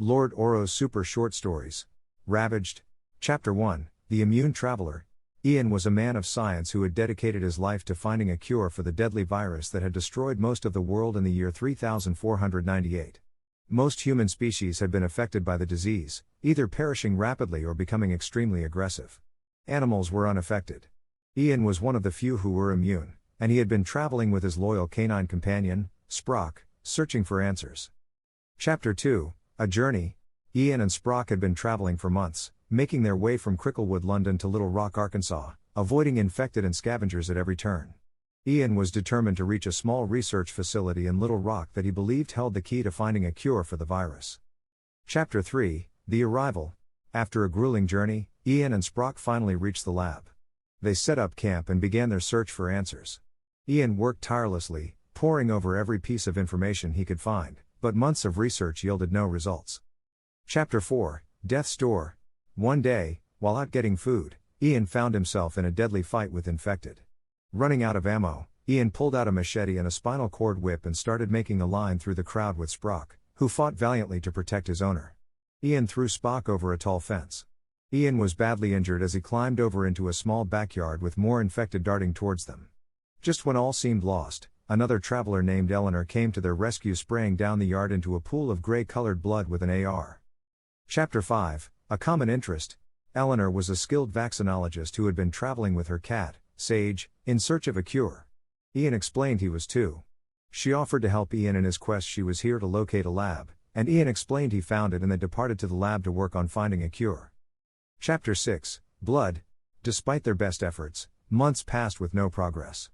Lord Oro's Super Short Stories. Ravaged. Chapter 1, The Immune Traveler. Ian was a man of science who had dedicated his life to finding a cure for the deadly virus that had destroyed most of the world in the year 3498. Most human species had been affected by the disease, either perishing rapidly or becoming extremely aggressive. Animals were unaffected. Ian was one of the few who were immune, and he had been traveling with his loyal canine companion, Sprock, searching for answers. Chapter 2, A Journey. Ian and Sprock had been traveling for months, making their way from Cricklewood, London to Little Rock, Arkansas, avoiding infected and scavengers at every turn. Ian was determined to reach a small research facility in Little Rock that he believed held the key to finding a cure for the virus. Chapter 3, The Arrival. After a grueling journey, Ian and Sprock finally reached the lab. They set up camp and began their search for answers. Ian worked tirelessly, poring over every piece of information he could find, but months of research yielded no results. Chapter 4, Death's Door. One day, while out getting food, Ian found himself in a deadly fight with infected. Running out of ammo, Ian pulled out a machete and a spinal cord whip and started making a line through the crowd with Sprock, who fought valiantly to protect his owner. Ian threw Sprock over a tall fence. Ian was badly injured as he climbed over into a small backyard with more infected darting towards them. Just when all seemed lost, another traveler named Eleanor came to their rescue, spraying down the yard into a pool of gray-colored blood with an AR. Chapter 5, A Common Interest. Eleanor was a skilled vaccinologist who had been traveling with her cat, Sage, in search of a cure. Ian explained he was too. She offered to help Ian in his quest. She was here to locate a lab, and Ian explained he found it and they departed to the lab to work on finding a cure. Chapter 6, Blood. Despite their best efforts, months passed with no progress.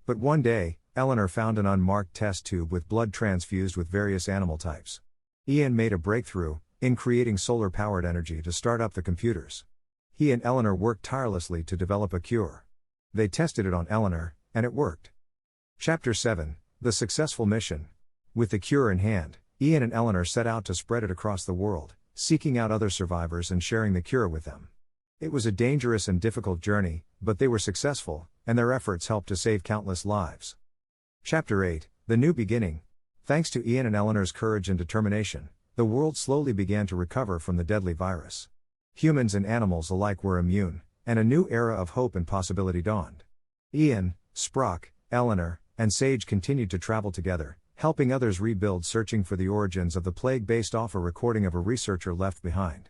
But one day, Eleanor found an unmarked test tube with blood transfused with various animal types. Ian made a breakthrough in creating solar-powered energy to start up the computers. He and Eleanor worked tirelessly to develop a cure. They tested it on Eleanor, and it worked. Chapter 7, The Successful Mission. With the cure in hand, Ian and Eleanor set out to spread it across the world, seeking out other survivors and sharing the cure with them. It was a dangerous and difficult journey, but they were successful, and their efforts helped to save countless lives. Chapter 8, The New Beginning. Thanks to Ian and Eleanor's courage and determination, the world slowly began to recover from the deadly virus. Humans and animals alike were immune, and a new era of hope and possibility dawned. Ian, Sprock, Eleanor, and Sage continued to travel together, helping others rebuild, searching for the origins of the plague based off a recording of a researcher left behind.